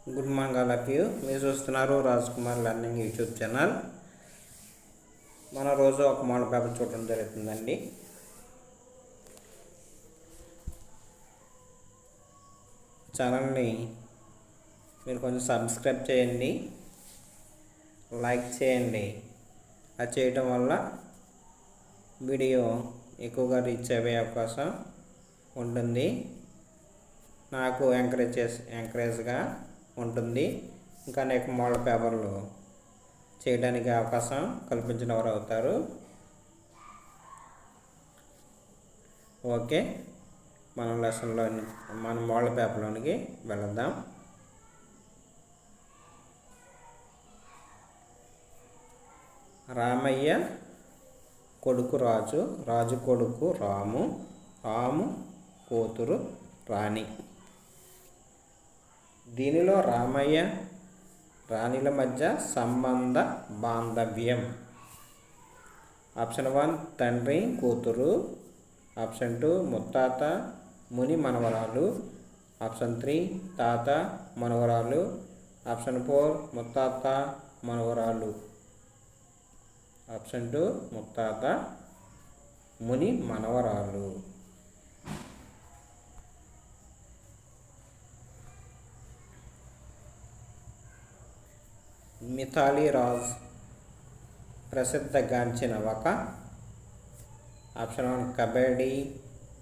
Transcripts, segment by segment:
Good morning all of you. మీరు చూస్తున్నారు Raj Kumar learning YouTube channel. మన రోజు ఒక మోడల్ పేపర్ చూడడం జరుగుతుందండి. ఛానల్ని మీరు కొంచెం సబ్స్క్రైబ్ చేయండి, లైక్ చేయండి. అది చేయటం వల్ల వీడియో ఎక్కువగా రీచ్ అయ్యే అవకాశం ఉంటుంది. నాకు ఎంకరేజ్గా ఉంటుంది. ఇంకా అనేక మోడల్ పేపర్లు చేయడానికి అవకాశం కల్పించిన వారు అవుతారు. ఓకే, మన మోడల్ పేపర్లోనికి వెళదాం. రామయ్య కొడుకు రాజు, రాజు కొడుకు రాము, రాము కూతురు రాణి. దీనిలో రామయ్య రాణిల మధ్య సంబంధ బాంధవ్యం. ఆప్షన్ 1 తండ్రి కూతురు, ఆప్షన్ 2 ముత్తాత ముని మనవరాలు, ఆప్షన్ 3 తాత మనవరాలు, ఆప్షన్ 4 ముత్తాత మనవరాలు, ఆప్షన్ 2 ముత్తాత ముని మనవరాలు. మిథాలీ రాజ్ ప్రసిద్ధగాంచిన ఒక ఆప్షన్ 1 కబడ్డీ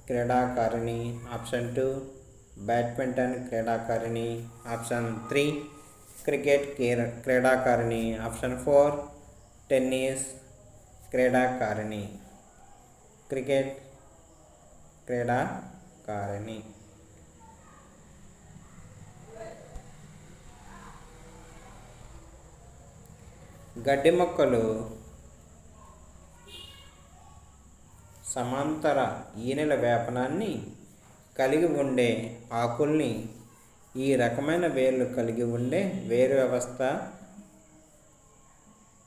క్రీడాకారిణి, ఆప్షన్ 2 బ్యాడ్మింటన్ క్రీడాకారిణి, ఆప్షన్ 3 క్రికెట్ క్రీడాకారిణి, ఆప్షన్ 4 టెన్నిస్ క్రీడాకారిణి. క్రికెట్ క్రీడాకారిణి. గడ్డి మొక్కలు సమాంతర ఈనెల వేపనాన్ని కలిగి ఉండే ఆకుల్ని, ఈ రకమైన వేర్లు కలిగి ఉండే వేరు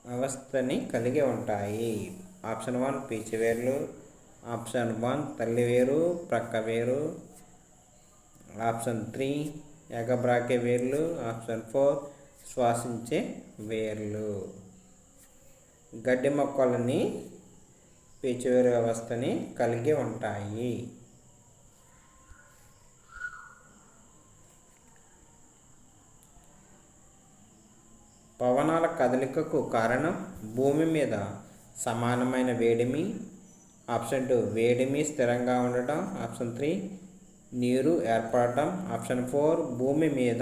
వ్యవస్థని కలిగి ఉంటాయి. ఆప్షన్ 1 పీచు వేర్లు, ఆప్షన్ 1 తల్లి వేరు ప్రక్క వేరు, ఆప్షన్ 3 ఎగబ్రాకే వేర్లు, ఆప్షన్ 4 శ్వాసించే వేర్లు. గడ్డి మొక్కలని పీచువేరు వ్యవస్థని కలిగి ఉంటాయి. పవనాల కదలికకు కారణం భూమి మీద సమానమైన వేడిమి. ఆప్షన్ 2 వేడిమి స్థిరంగా ఉండటం, ఆప్షన్ 3 నీరు ఏర్పడటం, ఆప్షన్ 4 భూమి మీద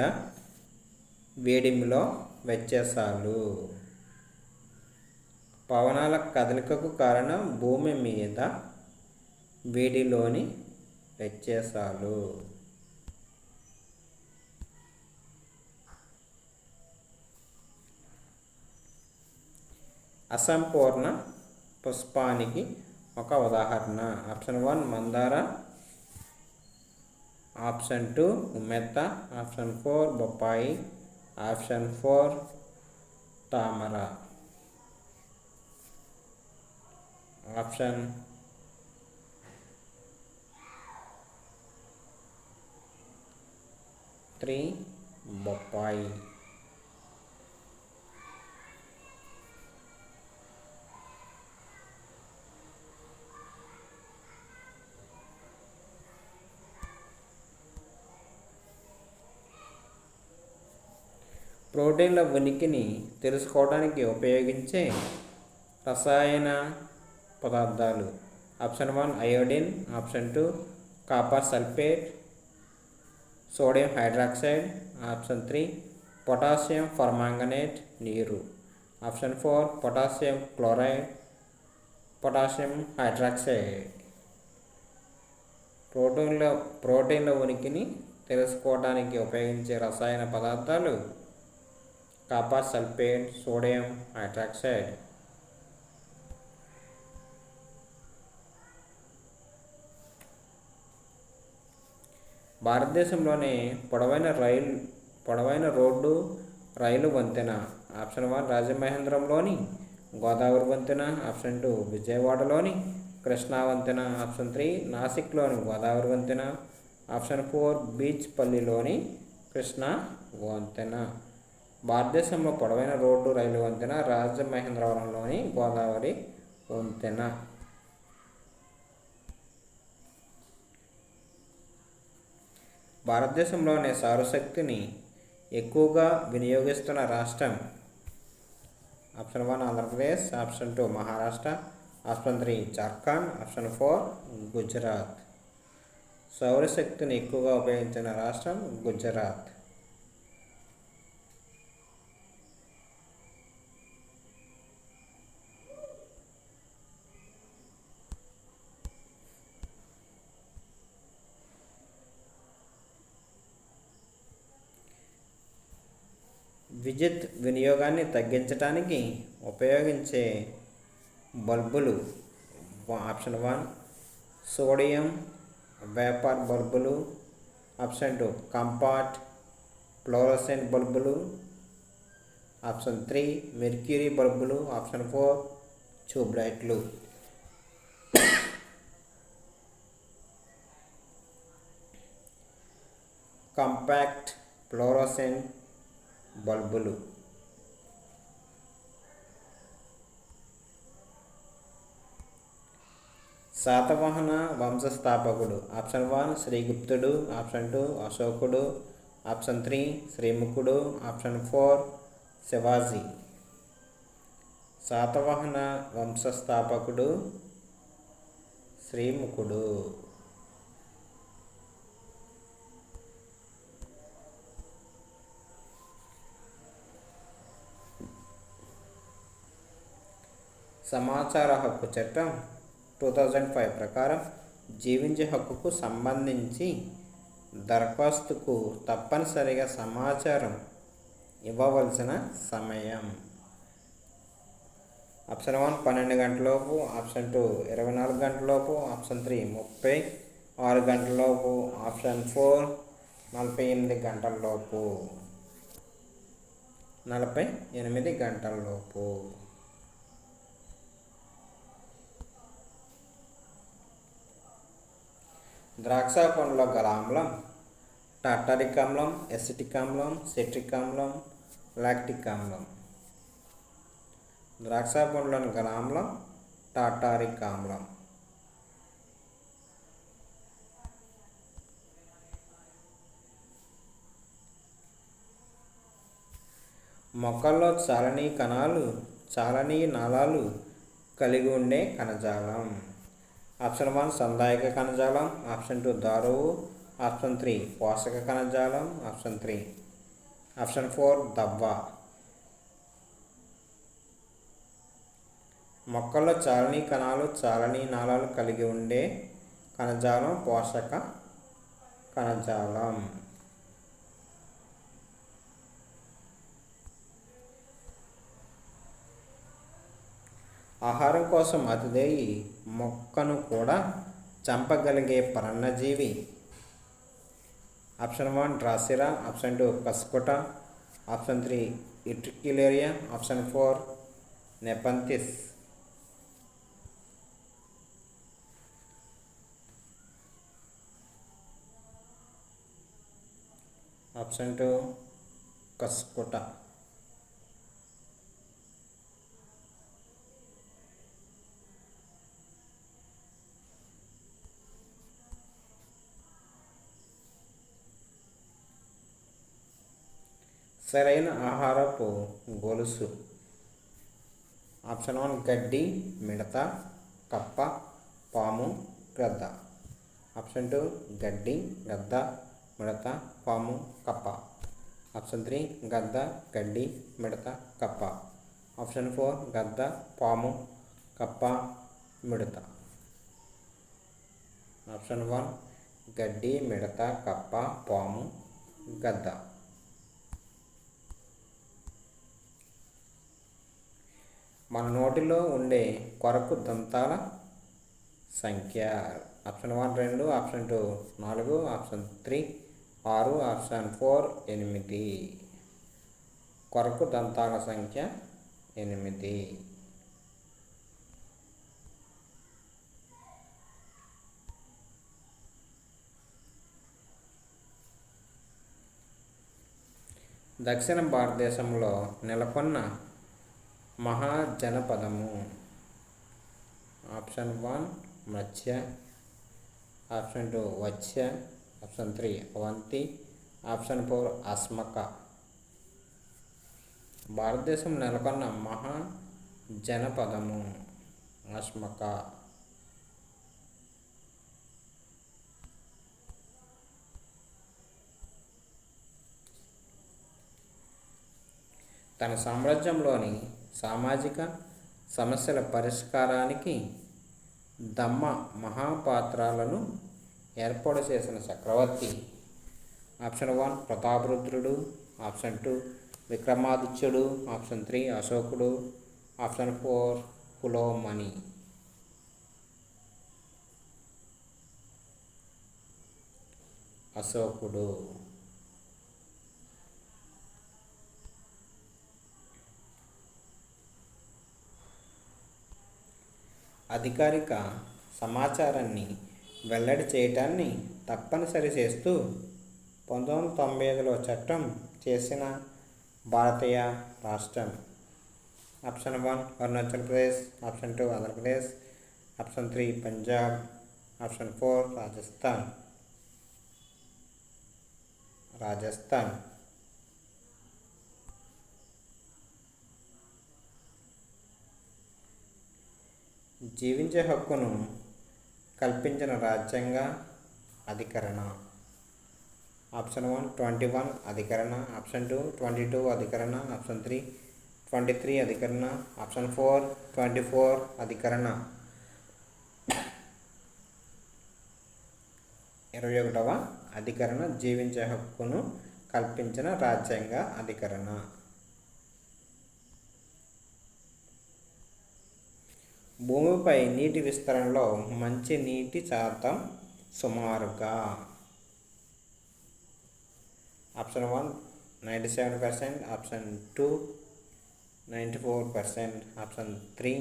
వేడిమిలో వ్యత్యాసాలు. పవనాల కదలికకు కారణం భూమి మీద వేడిలోని వ్యత్యాసాలు. అసంపూర్ణ పుష్పానికి ఒక ఉదాహరణ. ఆప్షన్ 1 మందార, ఆప్షన్ 2 ఉమ్మెత్త, ఆప్షన్ 4 బొప్పాయి, ఆప్షన్ 4 తామర, ఆప్షన్ 3 బొప్పాయి. ప్రోటీన్ల ఉనికిని తెలుసుకోవడానికి ఉపయోగించే రసాయన పదార్థాలు. Option 1 iodine, option 2 copper sulphate, sodium hydroxide, option 3 potassium permanganate నీరు, option 4 potassium chloride, potassium hydroxide. ప్రోటీన్ల ఉనికిని తెలుసుకోవడానికి ఉపయోగించే రసాయన పదార్థాలు కాపర్ సల్ఫేట్, సోడియం హైడ్రాక్సైడ్. భారతదేశంలోనే పొడవైన రోడ్డు రైలు వంతెన. ఆప్షన్ 1 రాజమహేంద్రంలోని గోదావరి వంతెన, ఆప్షన్ 2 విజయవాడలోని కృష్ణా వంతెన, ఆప్షన్ 3 నాసిక్లోని గోదావరి వంతెన, ఆప్షన్ 4 బీచ్ పల్లిలోని కృష్ణా వంతెన. భారతదేశంలో పొడవైన రోడ్డు రైలు వంతెన రాజమహేంద్రవరంలోని గోదావరి వంతెన. భారతదేశంలోనే సౌరశక్తిని ఎక్కువగా వినియోగిస్తున్న రాష్ట్రం. Option 1 Andhra Pradesh, option 2 Maharashtra, option 3 Jharkhand, option 4 Gujarat. సౌరశక్తిని ఎక్కువగా ఉపయోగించిన రాష్ట్రం గుజరాత్. విద్యుత్ వినియోగాన్ని తగ్గించడానికి ఉపయోగించే బల్బులు. ఆప్షన్ 1 సోడియం వేపర్ బల్బులు, ఆప్షన్ 2 కాంపాక్ట్ ఫ్లోరోసెంట్ బల్బులు, ఆప్షన్ 3 మెర్క్యూరీ బల్బులు, ఆప్షన్ 4 ట్యూబ్ లైట్లు. కాంపాక్ట్ ఫ్లోరోసెంట్ బల్బులు. శాతవాహన వంశస్థాపకుడు. ఆప్షన్ 1 శ్రీగుప్తుడు, ఆప్షన్ 2 అశోకుడు, ఆప్షన్ 3 శ్రీముఖుడు, ఆప్షన్ 4 శివాజీ. శాతవాహన వంశస్థాపకుడు శ్రీముఖుడు. సమాచార హక్కు చట్టం 2005 ప్రకారం జీవించే హక్కుకు సంబంధించి దరఖాస్తుకు తప్పనిసరిగా సమాచారం ఇవ్వవలసిన సమయం. ఆప్షన్ 1 12 గంటలలోపు, ఆప్షన్ 2 24 గంటలలోపు, ఆప్షన్ 3 36 గంటలలోపు, ఆప్షన్ 4 48 గంటలలోపు. 48 గంటలలోపు. ద్రాక్ష పండ్లలో గల ఆమ్లం టార్టారిక్ ఆమ్లం, ఎసిటిక్ ఆమ్లం, సిట్రిక్ ఆమ్లం, లాక్టిక్ ఆమ్లం. ద్రాక్ష పండ్లను గల ఆమ్లం టార్టారిక్ ఆమ్లం. మొక్కల్లో చాలని నాళాలు కలిగి ఉండే కణజాలం. ఆప్షన్ 1 సందాయక కణజాలం, ఆప్షన్ 2 దారువు, ఆప్షన్ 3 పోషక కణజాలం, ఆప్షన్ 4 దవ్వ. మొక్కల్లో చాలని నాళాలు కలిగి ఉండే కణజాలం పోషక కణజాలం. ఆహారం కోసం అతిదేయి మొక్కను కూడా చంపగలిగే పరాన్నజీవి. Option 1 drosera, option 2 cuscuta, option 3 utricularia, option 4 nepenthes. Option 2 cuscuta. సరైన ఆహారపు గొలుసు. ఆప్షన్ 1 గడ్డి, మిడత, కప్ప, పాము, గ్రద్ద. ఆప్షన్ 2 గడ్డి, గద్ద, మిడత, పాము, కప్ప. ఆప్షన్ 3 గద్ద, గడ్డి, మిడత, కప్ప. ఆప్షన్ 4 గద్ద, పాము, కప్ప, మిడత. ఆప్షన్ 1 గడ్డి, మిడత, కప్ప, పాము, గద్ద. మన నోటిలో ఉండే కొరకు దంతాల సంఖ్య. Option 1 2, option 2 4, option 3 6, option 4 8. కొరకు దంతాల సంఖ్య 8. దక్షిణ భారతదేశంలో నెలకొన్న మహాజనపదము. ఆప్షన్ 1 మత్స్య, option 2 వత్స్య, option 3 Avanthi, option 4 Asmaka. భారతదేశం నెలకొన్న మహాజనపదము అస్మక. తన సామ్రాజ్యంలోని సామాజిక సమస్యల పరిష్కారానికి దమ్మ మహాపాత్రాలను ఏర్పాటు చేసిన చక్రవర్తి. ఆప్షన్ 1 ప్రతాపరుద్రుడు, ఆప్షన్ 2 విక్రమాదిత్యుడు, ఆప్షన్ 3 అశోకుడు, ఆప్షన్ 4 పులోమని. అశోకుడు. అధికారిక సమాచారాన్ని వెల్లడి చేయటాన్ని తప్పనిసరి చేస్తూ 1995లో చట్టం చేసిన భారతీయ రాష్ట్రం. Option 1 Arunachal Pradesh, option 2 Andhra Pradesh, option 3 Punjab, option 4 Rajasthan. జీవించే హక్కును కల్పించిన రాజ్యాంగ అధికరణ. ఆప్షన్ 1 21 అధికరణ, ఆప్షన్ 2 22 అధికరణ, ఆప్షన్ 3 23 అధికరణ, ఆప్షన్ 4 24 అధికరణ. 21వ అధికరణ జీవించే హక్కును కల్పించిన రాజ్యాంగ అధికరణ. భూమిపై నీటి విస్తరణలో మంచి నీటి శాతం సుమారుగా. Option 1 97%, option 2 94%, option 3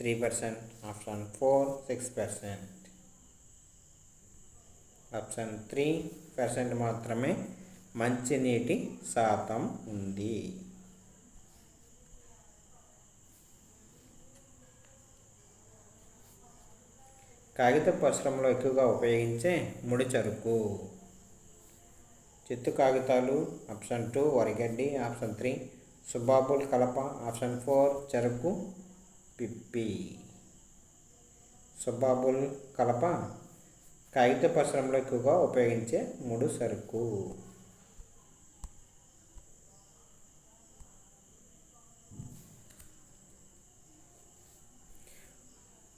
3%, option 4 6%. Option 3% మాత్రమే మంచినీటి శాతం ఉంది. కాగిత పరిశ్రమలో ఎక్కువగా ఉపయోగించే ముడి చెరకు. చిత్తు కాగితాలు, ఆప్షన్ 2 వరిగడ్డి, ఆప్షన్ 3 సుబాబుల్ కలప, ఆప్షన్ 4 చెరకు పిప్పి. సుబాబుల్ కలప కాగిత పరిశ్రమలో ఎక్కువగా ఉపయోగించే ముడి సరుకు.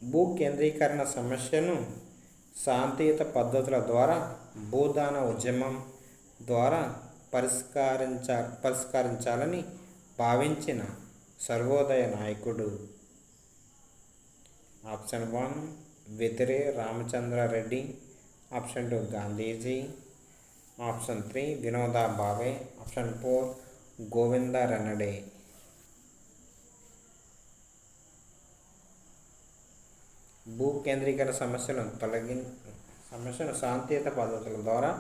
భూ కేంద్రీకరణ సమస్యను శాంతియుత పద్ధతుల ద్వారా భూదాన ఉద్యమం ద్వారా పరిష్కరించాలని భావించిన సర్వోదయ నాయకుడు. Option 1 Vedire Ramachandra Reddy, option 2 Gandhiji, option 3 Vinoba Bhave, option 4 Govinda Ranade. భూ కేంద్రీకరణ సమస్యను శాంతియుత పద్ధతుల ద్వారా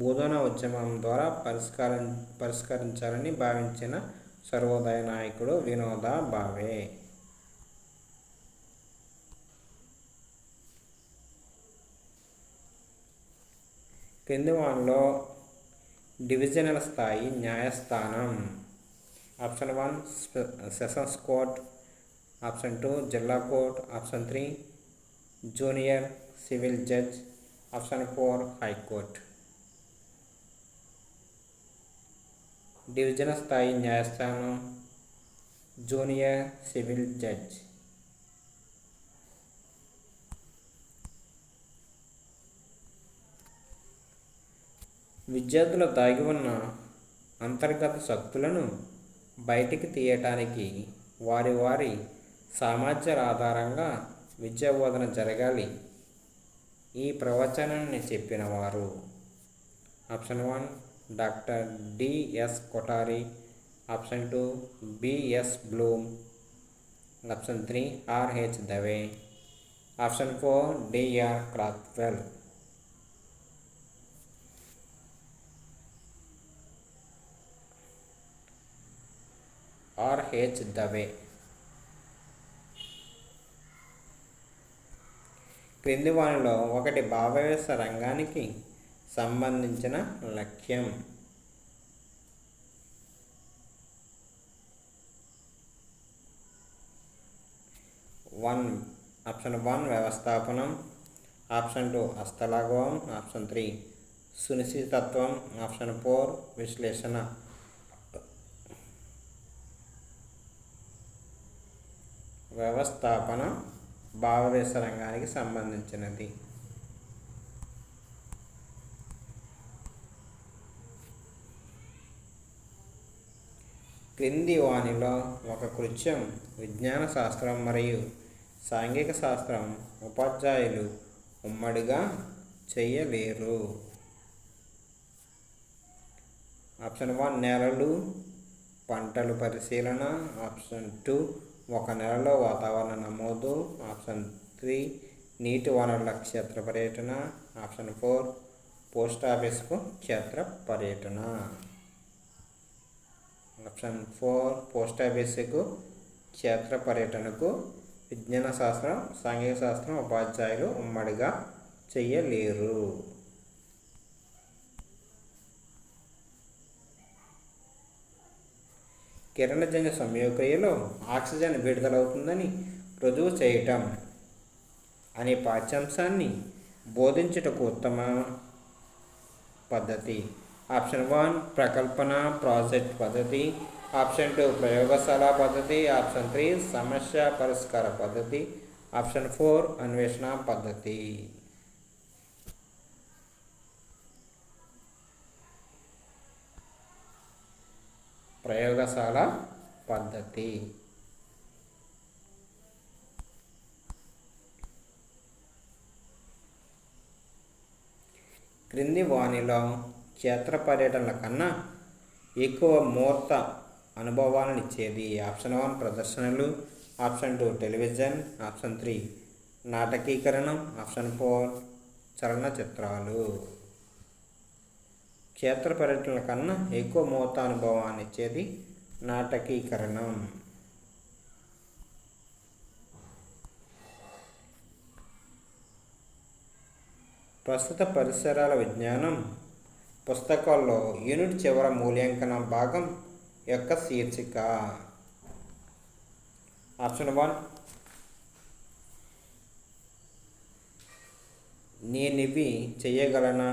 భూదాన ఉద్యమం ద్వారా పరిష్కరించాలని భావించిన సర్వోదయ నాయకుడు వినోబా భావే. క్రింది వాటిలో డివిజనల్ స్థాయి న్యాయస్థానం. ఆప్షన్ 1 సెషన్స్ కోర్ట్, ఆప్షన్ 2 జిల్లా court, option 3 junior civil judge, option 4 high court. Divisional స్థాయి న్యాయస్థానం జూనియర్ సివిల్ జడ్జ్. విద్యార్థుల దాగి ఉన్న అంతర్గత శక్తులను బయటికి తీయటానికి వారి సామర్థ్యాల ఆధారంగా విద్యా బోధన జరగాలి. ఈ ప్రవచనాన్ని చెప్పిన వారు. Option 1 doctor D S Kothari, option 2 B S Bloom, option 3 R H Dave, option 4 D R Krathwohl. R H Dave. క్రింది వానిలో ఒకటి భావవ్యవస్థ రంగానికి సంబంధించిన లక్ష్యం. 1 ఆప్షన్ 1 వ్యవస్థాపనం, ఆప్షన్ 2 హస్తలాఘవం, ఆప్షన్ 3 సునిశ్చితత్వం, ఆప్షన్ 4 విశ్లేషణ. వ్యవస్థాపన భావవ్యవస్థ రంగానికి సంబంధించినది. క్రింది వానిలో ఒక కృత్యం విజ్ఞాన శాస్త్రం మరియు సాంఘిక శాస్త్రం ఉపాధ్యాయులు ఉమ్మడిగా చేయలేరు. ఆప్షన్ 1 నేలలు పంటలు పరిశీలన, ఆప్షన్ 2 ఒక నెలలో వాతావరణ నమోదు, ఆప్షన్ 3 నీటి వనరుల క్షేత్ర పర్యటన, ఆప్షన్ 4 పోస్ట్ ఆఫీస్కు క్షేత్ర పర్యటన. ఆప్షన్ 4 పోస్ట్ ఆఫీసుకు క్షేత్ర పర్యటనకు విజ్ఞాన శాస్త్రం సాంఘిక శాస్త్రం ఉపాధ్యాయులు ఉమ్మడిగా చేయలేరు. కిరణజన్య సంయోగక్రియలో ఆక్సిజన్ విడుదలవుతుందని రుజువు చేయటం అనే పాఠ్యాంశాన్ని బోధించుటకు ఉత్తమ పద్ధతి. ఆప్షన్ 1 ప్రకల్పన ప్రాజెక్ట్ పద్ధతి, ఆప్షన్ 2 ప్రయోగశాల పద్ధతి, ఆప్షన్ 3 సమస్య పరిష్కార పద్ధతి, ఆప్షన్ 4 అన్వేషణ పద్ధతి. ప్రయోగశాల పద్ధతి. క్రింది వానిలో క్షేత్ర పర్యటనల కన్నా ఎక్కువ మూర్త అనుభవాలను ఇచ్చేది. ఆప్షన్ 1 ప్రదర్శనలు, ఆప్షన్ 2 టెలివిజన్, ఆప్షన్ 3 నాటకీకరణం, ఆప్షన్ 4 చలనచిత్రాలు. క్షేత్ర పర్యటనల కన్నా ఎక్కువ మూర్త అనుభవాన్ని ఇచ్చేది నాటకీకరణం. ప్రస్తుత పరిసరాల విజ్ఞానం పుస్తకాల్లో యూనిట్ చివర మూల్యాంకన భాగం యొక్క శీర్షిక. ఆప్షన్ 1 నేనివి చేయగలనా,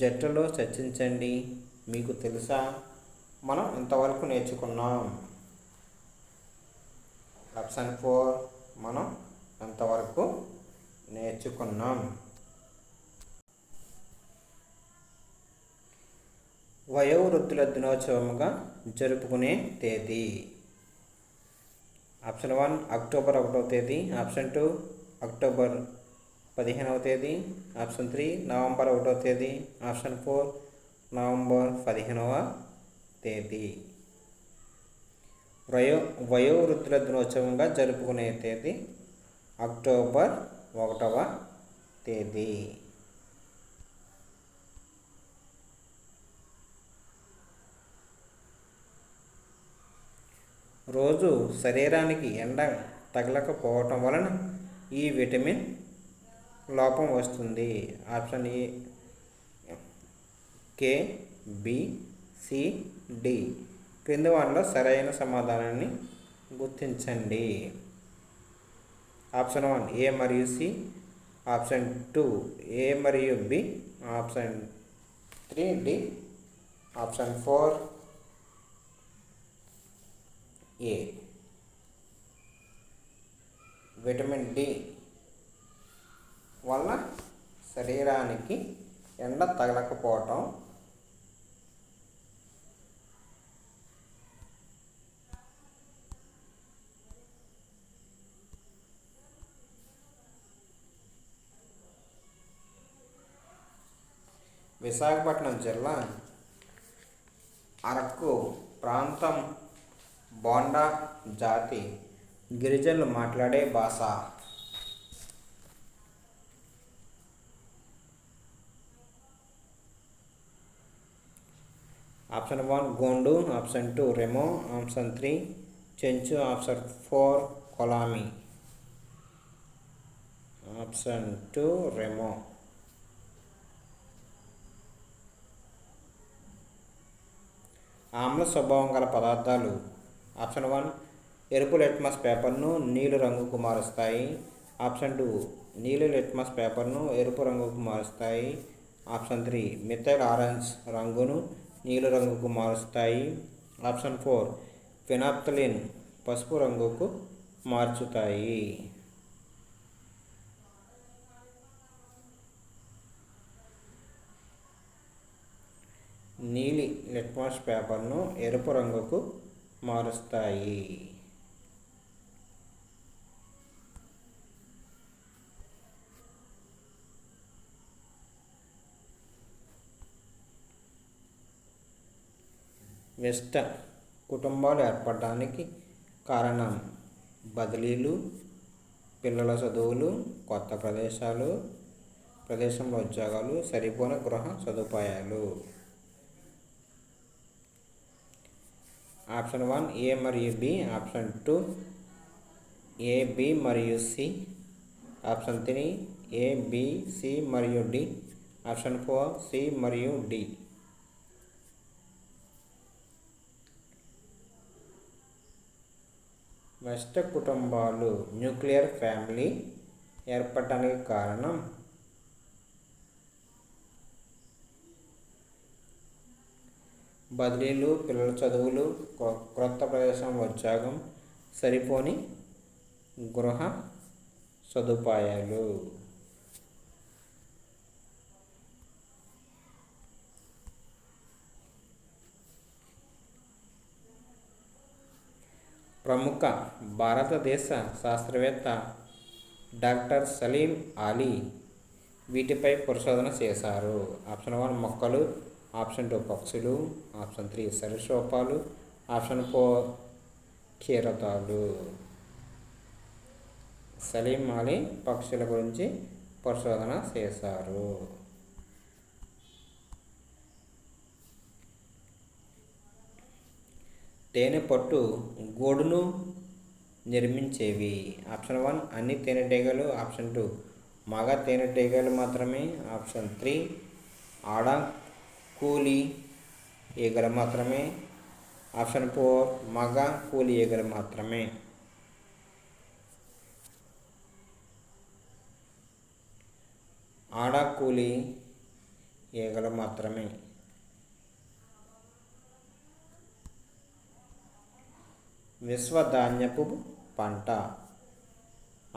జట్టులో చర్చించండి, మీకు తెలుసా, మనం ఇంతవరకు నేర్చుకున్నాం. ఆప్షన్ 4 మనం ఎంతవరకు నేర్చుకున్నాం. వయోవృద్ధుల దినోత్సవంగా జరుపుకునే తేదీ. ఆప్షన్ 1 అక్టోబర్ 1వ తేదీ, ఆప్షన్ 2 అక్టోబర్ 15వ తేదీ, ఆప్షన్ 3 నవంబర్ 1వ తేదీ, ఆప్షన్ 4 నవంబర్ 15వ తేదీ. వయోవృద్ధుల దినోత్సవంగా జరుపుకునే తేదీ అక్టోబర్ 1వ తేదీ. రోజు శరీరానికి ఎండ తగలకపోవటం వలన ఈ విటమిన్ లోపం వస్తుంది. Option A K, B, C, D. క్రింది వాటిలో సరైన సమాధానాన్ని గుర్తించండి. ఆప్షన్ 1 ఏ మరియు సి, ఆప్షన్ 2 ఏ మరియు బి, ఆప్షన్ 3 డి, ఆప్షన్ 4 ఏ. విటమిన్ డి వల్ల శరీరానికి ఎండ తగలకపోవటం, విశాఖపట్నం జిల్లా అరకు ప్రాంతం బోండా జాతి గిరిజనులు మాట్లాడే భాష. Option 1 Gond, option 2 Remo, option 3 Chenchu, option 4 Kolami. Option 2 Remo. ఆమ్ల స్వభావం గల పదార్థాలు. ఆప్షన్ 1 ఎరుపు లిట్మస్ పేపర్ను నీలి రంగుకు మారుస్తాయి. ఆప్షన్ 2 నీలి లిట్మస్ పేపర్ను ఎరుపు రంగుకు మారుస్తాయి. ఆప్షన్ 3 మిథైల్ ఆరెంజ్ రంగును నీలి రంగుకు మారుస్తాయి. ఆప్షన్ 4 ఫినాప్థలిన్ పసుపు రంగుకు మార్చుతాయి. నీలి లిట్మస్ పేపర్ను ఎరుపు రంగుకు మారుస్తాయి. వెస్ట్ కుటుంబాలు ఏర్పడడానికి కారణం బదిలీలు, పిల్లల చదువులు, కొత్త ప్రదేశంలో ఉద్యోగాలు, సరిపోని గృహ సదుపాయాలు. ఆప్షన్ 1 ఏ మరియు బి, ఆప్షన్ 2 ఏ, బి మరియు సి, ఆప్షన్ 3 ఏ, బి, సి మరియు డి, ఆప్షన్ 4 సి మరియు డి. వెస్ట్ కుటుంబాలు న్యూక్లియర్ ఫ్యామిలీ ఏర్పడటానికి కారణం బదిలీలు, పిల్లల చదువులు, క్రొత్త ప్రదేశంలో ఉద్యోగం, సరిపోని గృహ సదుపాయాలు. ప్రముఖ భారతదేశ శాస్త్రవేత్త డాక్టర్ సలీం అలీ వీటిపై పరిశోధన చేశారు. ఆప్షన్ 1 మొక్కలు, ఆప్షన్ 2 పక్షులు, ఆప్షన్ 3 సరీసృపాలు, ఆప్షన్ 4 క్షీరదాలు. సలీం అలీ పక్షుల గురించి పరిశోధన చేశారు. తేనె పట్టు గూడును నిర్మించేవి. ఆప్షన్ 1 అన్ని తేనెటీగలు, ఆప్షన్ 2 మగ తేనెటీగలు మాత్రమే, ఆప్షన్ 3 ఆడ కూలి ఈగలు మాత్రమే, ఆప్షన్ 4 మగ కూలి ఈగలు మాత్రమే. ఆడ కూలి ఈగలు మాత్రమే. విశ్వధాన్యపు పంట.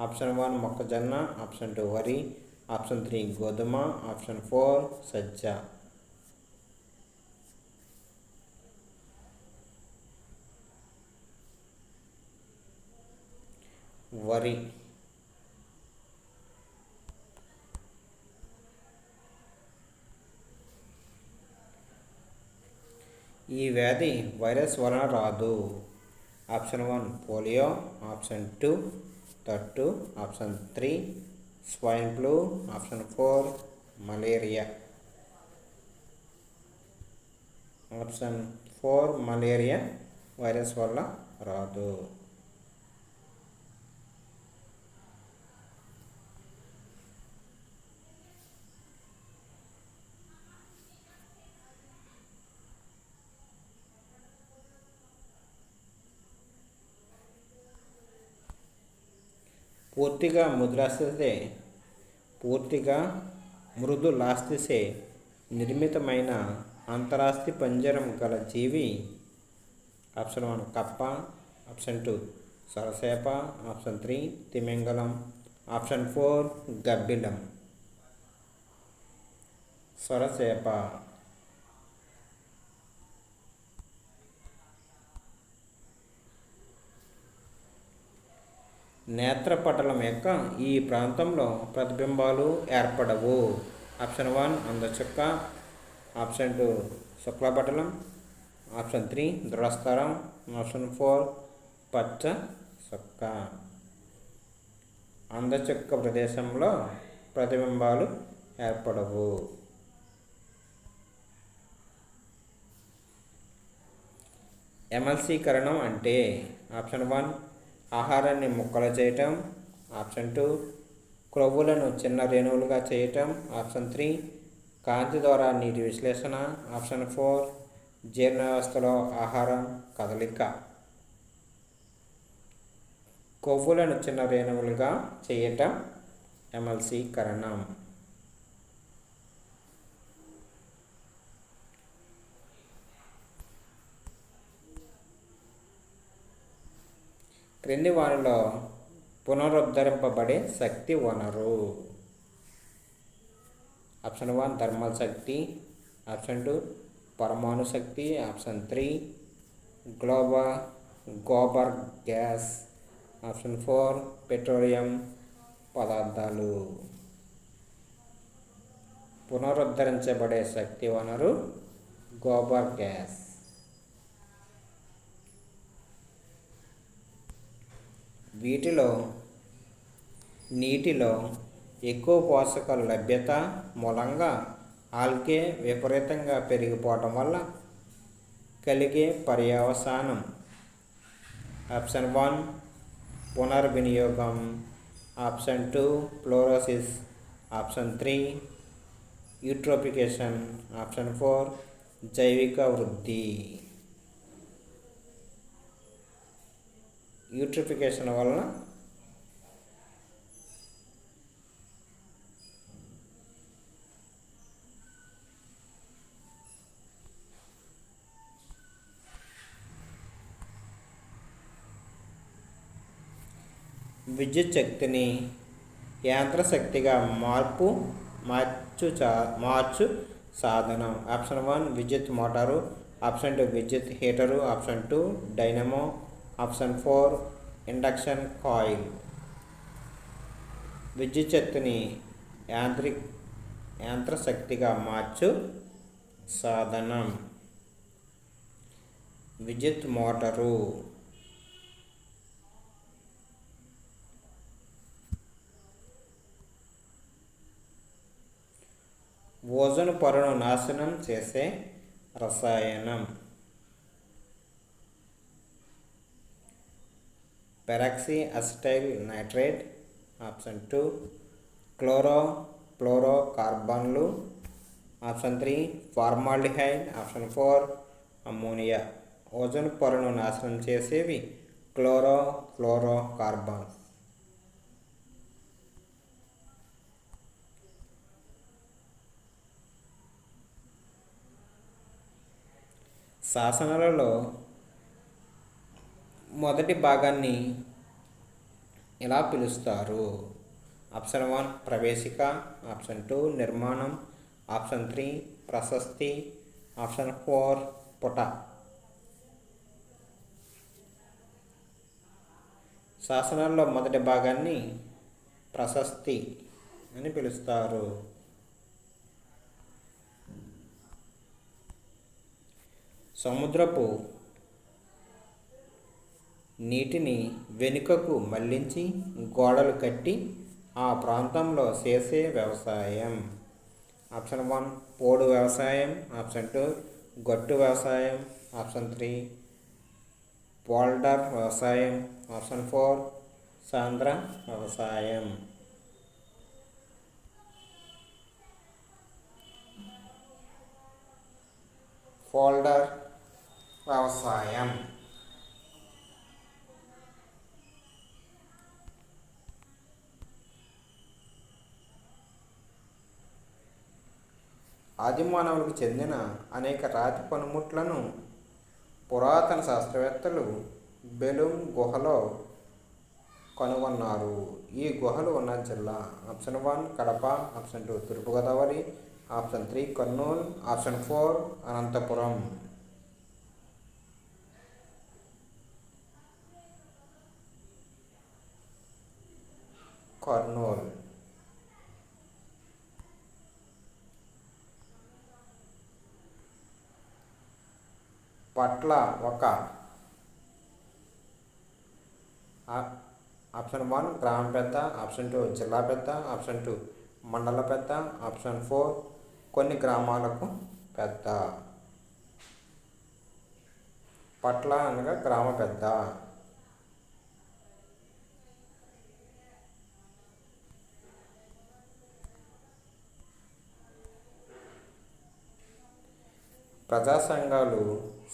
ఆప్షన్ 1 మొక్కజొన్న, ఆప్షన్ 2 వరి, ఆప్షన్ 3 గోధుమ, ఆప్షన్ 4 సజ్జ. వరి. ఈ వ్యాధి వైరస్ వలన రాదు. ఆప్షన్ 1 పోలియో, ఆప్షన్ 2 తట్టు, option 3 swine flu, option 4 malaria. Option 4 malaria virus వల్ల రాదు. పూర్తిగా మృదులాస్థిసే నిర్మితమైన అంతరాస్థి పంజరం గల జీవి. ఆప్షన్ 1 కప్ప, ఆప్షన్ 2 సొరచేప, ఆప్షన్ 3 తిమింగలం, ఆప్షన్ 4 గబ్బిలం. సొరచేప. నేత్రపటలం యొక్క ఈ ప్రాంతంలో ప్రతిబింబాలు ఏర్పడవు. ఆప్షన్ 1 అందచుక్క, ఆప్షన్ 2 శుక్లపటలం, ఆప్షన్ 3 దృఢస్థరం, ఆప్షన్ 4 పచ్చ చుక్క. అందచుక్క ప్రదేశంలో ప్రతిబింబాలు ఏర్పడవు. ఎమల్సీకరణం అంటే ఆప్షన్ 1 ఆహారాన్ని ముక్కలు చేయటం, ఆప్షన్ 2 క్రొవ్వులను చిన్న రేణువులుగా చేయటం, ఆప్షన్ 3 కాంతి ద్వారా నీటి విశ్లేషణ, ఆప్షన్ 4 జీర్ణ వ్యవస్థలో ఆహారం కదలిక. కొవ్వులను చిన్న రేణువులుగా చేయటం ఎమల్సీకరణం. క్రింది వారిలో పునరుద్ధరింపబడే శక్తి వనరు. ఆప్షన్ 1 థర్మల్ శక్తి, ఆప్షన్ 2 పరమాణు శక్తి, option 3 gobar gas, option 4 petroleum పదార్థాలు. పునరుద్ధరించబడే శక్తి వనరు గోబర్ గ్యాస్. వీటిలో నీటిలో ఎక్కువ పోషకాల లభ్యత మూలంగా ఆల్గే విపరీతంగా పెరిగిపోవటం వల్ల కలిగే పర్యవసానం. ఆప్షన్ 1 పునర్వినియోగం, option 2 fluorosis, option 3 eutrophication, option 4 జైవిక వృద్ధి. యూట్రిఫికేషన్ వలన విద్యుత్ శక్తిని యాంత్ర శక్తిగా మార్చు సాధనం. ఆప్షన్ 1 విద్యుత్ మోటారు, ఆప్షన్ 2 విద్యుత్ heater, option 2 dynamo, option 4 induction coil. విద్యుత్ శక్తిని యాంత్ర శక్తిగా మార్చు సాధనం విద్యుత్ మోటారు. ఓజోన్ పొరను నాశనం చేసే రసాయనం పెరాక్సీ అసిటైల్ నైట్రేట్, ఆప్షన్ 2 ఫ్లోరోకార్బన్లు, option 3 formaldehyde, option 4 ammonia. Ozone పొరను నాశనం చేసేవి ఫ్లోరోకార్బన్స్. శాసనాలలో మొదటి భాగాన్ని ఇలా పిలుస్తారు. ఆప్షన్ 1 ప్రవేశిక, ఆప్షన్ 2 నిర్మాణం, ఆప్షన్ 3 ప్రశస్తి, ఆప్షన్ 4 పుట. శాసనాల్లో మొదటి భాగాన్ని ప్రశస్తి అని పిలుస్తారు. సముద్రపు నీటిని వెనుకకు మళ్లించి గోడలు కట్టి ఆ ప్రాంతంలో చేసే వ్యవసాయం. ఆప్షన్ 1 పోడు వ్యవసాయం, ఆప్షన్ 2 గట్టు వ్యవసాయం, ఆప్షన్ 3 పోల్డర్ వ్యవసాయం, ఆప్షన్ 4 సాంద్ర వ్యవసాయం. పోల్డర్ వ్యవసాయం. ఆదిమానవులకు చెందిన అనేక రాతి పనిముట్లను పురాతన శాస్త్రవేత్తలు బెలూమ్ గుహలో కనుగొన్నారు. ఈ గుహలు ఉన్న జిల్లా ఆప్షన్ 1 కడప, ఆప్షన్ 2 తూర్పుగోదావరి, ఆప్షన్ 3 కర్నూలు, ఆప్షన్ 4 అనంతపురం. కర్నూలు. పట్ల ఒక ఆప్షన్ 1 గ్రామ పెద్ద, ఆప్షన్ 2 జిల్లా పెద్ద, ఆప్షన్ 2 మండల పెద్ద, ఆప్షన్ 4 కొన్ని గ్రామాలకు పెద్ద. పట్ల అనగా గ్రామ పెద్ద. ప్రజా సంఘాలు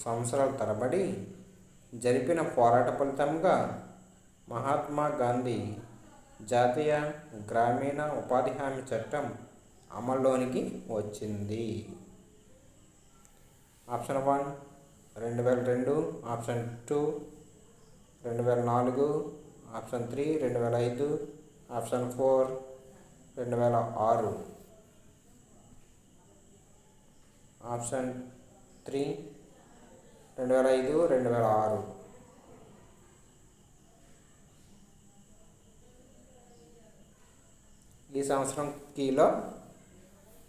సంవత్సరాల తరబడి జరిపిన పోరాట ఫలితంగా మహాత్మా గాంధీ జాతీయ గ్రామీణ ఉపాధి హామీ చట్టం అమల్లోనికి వచ్చింది. Option 1 2002, option 2 2004, option 3 2005, option 4 2006. Option 3 2005, 2006. ఈ సంవత్సరం కీలో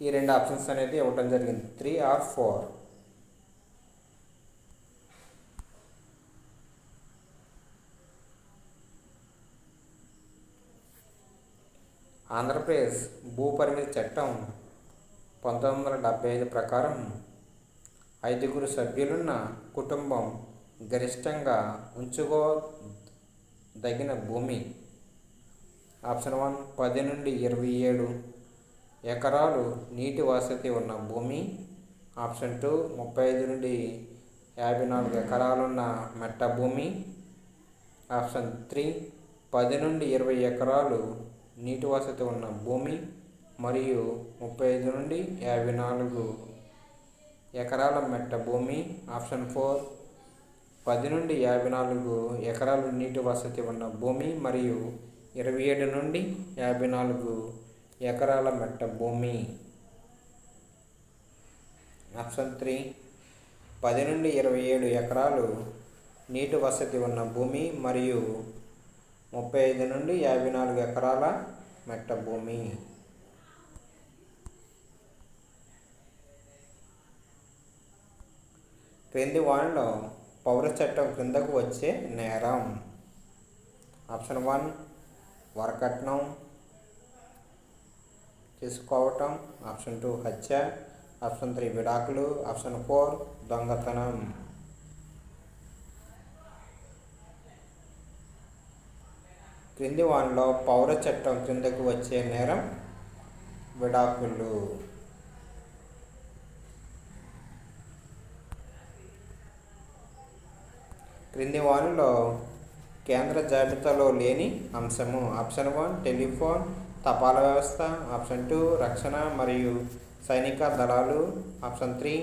ఈ రెండు ఆప్షన్స్ అనేది ఇవ్వటం జరిగింది, 3 or 4. ఆంధ్రప్రదేశ్ భూ పరిమితి చట్టం 1975 ప్రకారం 5 సభ్యులున్న కుటుంబం గరిష్టంగా ఉంచుకోదగిన భూమి ఆప్షన్ 1 10 నుండి 27 ఎకరాలు నీటి వసతి ఉన్న భూమి, ఆప్షన్ 2 35 నుండి 54 ఎకరాలున్న మెట్ట భూమి, ఆప్షన్ 3 10 నుండి 20 ఎకరాలు నీటి వసతి ఉన్న భూమి మరియు 35 నుండి 54 ఎకరాల మెట్ట భూమి, ఆప్షన్ 4 10 నుండి 54 ఎకరాలు నీటి వసతి ఉన్న భూమి మరియు 27 నుండి 54 ఎకరాల మెట్ట భూమి. ఆప్షన్ 3 10 నుండి 27 ఎకరాలు నీటి వసతి ఉన్న భూమి మరియు 35 నుండి 54 ఎకరాల మెట్ట భూమి. క్రింది వానిలో పౌర చట్టం క్రిందకు వచ్చే నేరం. ఆప్షన్ 1 వరకట్నం తీసుకోవటం, ఆప్షన్ 2 హత్య, ఆప్షన్ 3 విడాకులు, ఆప్షన్ 4 దొంగతనం. క్రింది వానిలో పౌర చట్టం క్రిందకు వచ్చే నేరం విడాకులు. క్రింది వానిలో కేంద్ర జాబితాలో లేని అంశము. ఆప్షన్ 1 టెలిఫోన్ తపాలా వ్యవస్థ, ఆప్షన్ 2 రక్షణ మరియు సైనిక దళాలు, ఆప్షన్ 3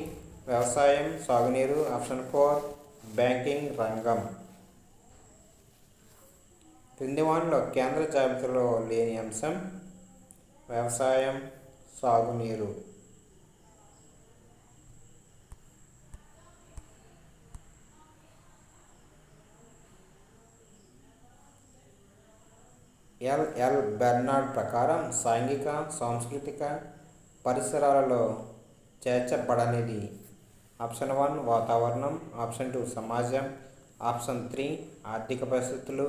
వ్యవసాయం సాగునీరు, ఆప్షన్ 4 బ్యాంకింగ్ రంగం. క్రింది వానిలో కేంద్ర జాబితాలో లేని అంశం వ్యవసాయం సాగునీరు. ఎల్ బెర్నార్డ్ ప్రకారం సాంఘిక సాంస్కృతిక పరిసరాలలో చేర్చబడనిది. ఆప్షన్ 1 వాతావరణం, ఆప్షన్ 2 సమాజం, ఆప్షన్ 3 ఆర్థిక పరిస్థితులు,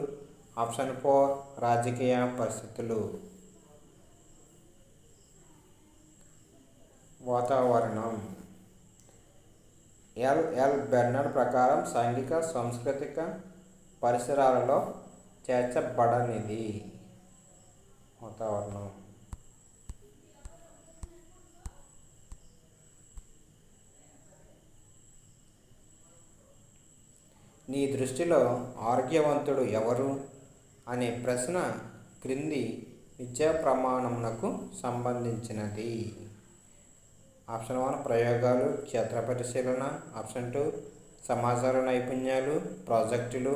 ఆప్షన్ 4 రాజకీయ పరిస్థితులు. వాతావరణం. ఎల్ బెర్నార్డ్ ప్రకారం సాంఘిక సాంస్కృతిక పరిసరాలలో చేర్చబడనిది వాతావరణం. నీ దృష్టిలో ఆరోగ్యవంతుడు ఎవరు అనే ప్రశ్న క్రింది విద్యా ప్రమాణమునకు సంబంధించినది. ఆప్షన్ 1 ప్రయోగాలు క్షేత్ర పరిశీలన, ఆప్షన్ 2 సమాచార నైపుణ్యాలు ప్రాజెక్టులు,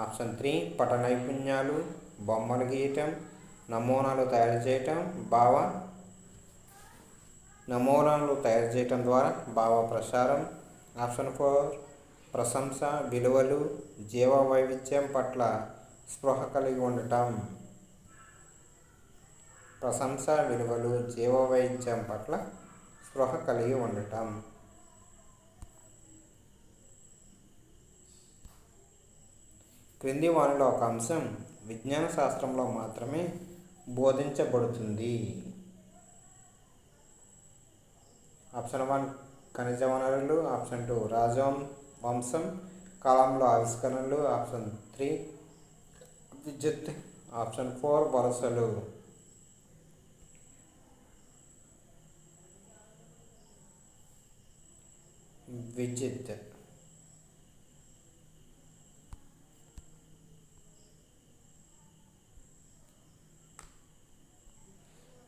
ఆప్షన్ 3 పట నైపుణ్యాలు బొమ్మలు గీయటం నమూనాలు తయారు చేయటం ద్వారా భావ ప్రసారం, ఆప్షన్ 4 ప్రశంస విలువలు జీవ వైవిధ్యం పట్ల స్పృహ కలిగి ఉండటం. ప్రశంస విలువలు జీవ వైవిధ్యం పట్ల స్పృహ కలిగి ఉండటం. క్రింది వానిలో ఒక అంశం విజ్ఞాన శాస్త్రంలో మాత్రమే బోధించబడుతుంది. ఆప్షన్ 1 ఖనిజ వనరులు, ఆప్షన్ 2 వంశం. కాలంలో ఆవిష్కరణలు. ఆప్షన్ 3 విద్యుత్. ఆప్షన్ 4 వలసలు. విద్యుత్.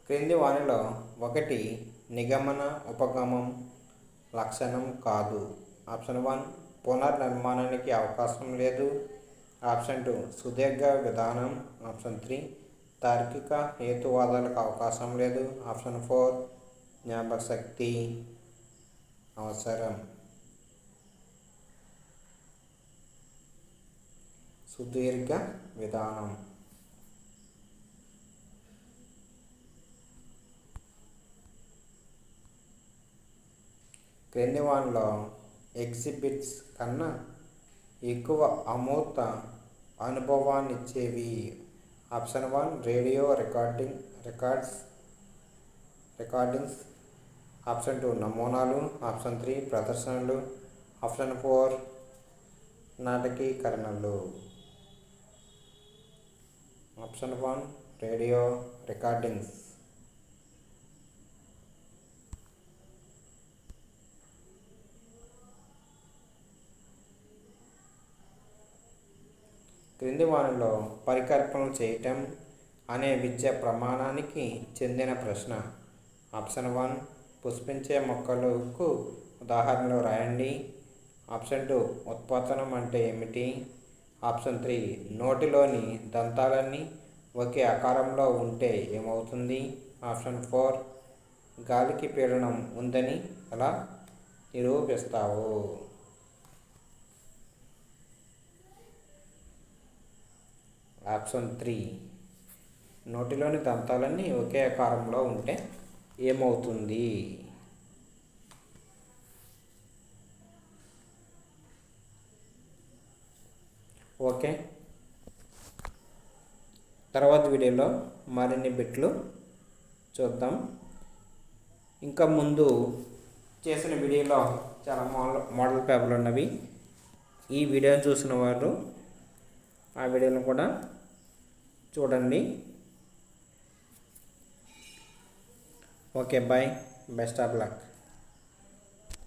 క్రింది వానిలో ఒకటి నిగమన ఉపగమం లక్షణం కాదు. ఆప్షన్ 1 పునర్నిర్మాణానికి అవకాశం లేదు. ఆప్షన్ 2 సుదీర్ఘ విధానం. ఆప్షన్ 3 తార్కిక హేతువాదాలకు అవకాశం లేదు. ఆప్షన్ 4 జ్ఞాపకశక్తి అవసరం. సుదీర్ఘ విధానం. క్రింది వానిలో ఎగ్జిబిట్స్ కన్నా ఎక్కువ అమూర్త అనుభవాన్నిచ్చేవి. Option 1 radio recordings. ఆప్షన్ 2 నమూనాలు. ఆప్షన్ 3 ప్రదర్శనలు. ఆప్షన్ 4 నాటకీకరణలు. Option 1 radio recordings. క్రింది వానిలో పరికల్పనలు చేయటం అనే విద్య ప్రమాణానికి చెందిన ప్రశ్న. ఆప్షన్ 1 పుష్పించే మొక్కలకు ఉదాహరణలు రాయండి. ఆప్షన్ 2 ఉత్పాదనం అంటే ఏమిటి. ఆప్షన్ 3 నోటిలోని దంతాలన్నీ ఒకే ఆకారంలో ఉంటే ఏమవుతుంది. ఆప్షన్ 4 గాలికి పీడనం ఉందని ఎలా నిరూపిస్తావు. ఆప్షన్ 3 నోటిలోని దంతాలన్నీ ఒకే ఆకారంలో ఉంటే ఏమవుతుంది. ఓకే, తర్వాత వీడియోలో మరిన్ని బిట్లు చూద్దాం. ఇంకా ముందు చేసిన వీడియోలో చాలా మోడల్ పేపర్లు ఉన్నవి. ఈ వీడియోని చూసిన వారు ఆ వీడియోను కూడా చూడండి. Okay, bye, best of luck.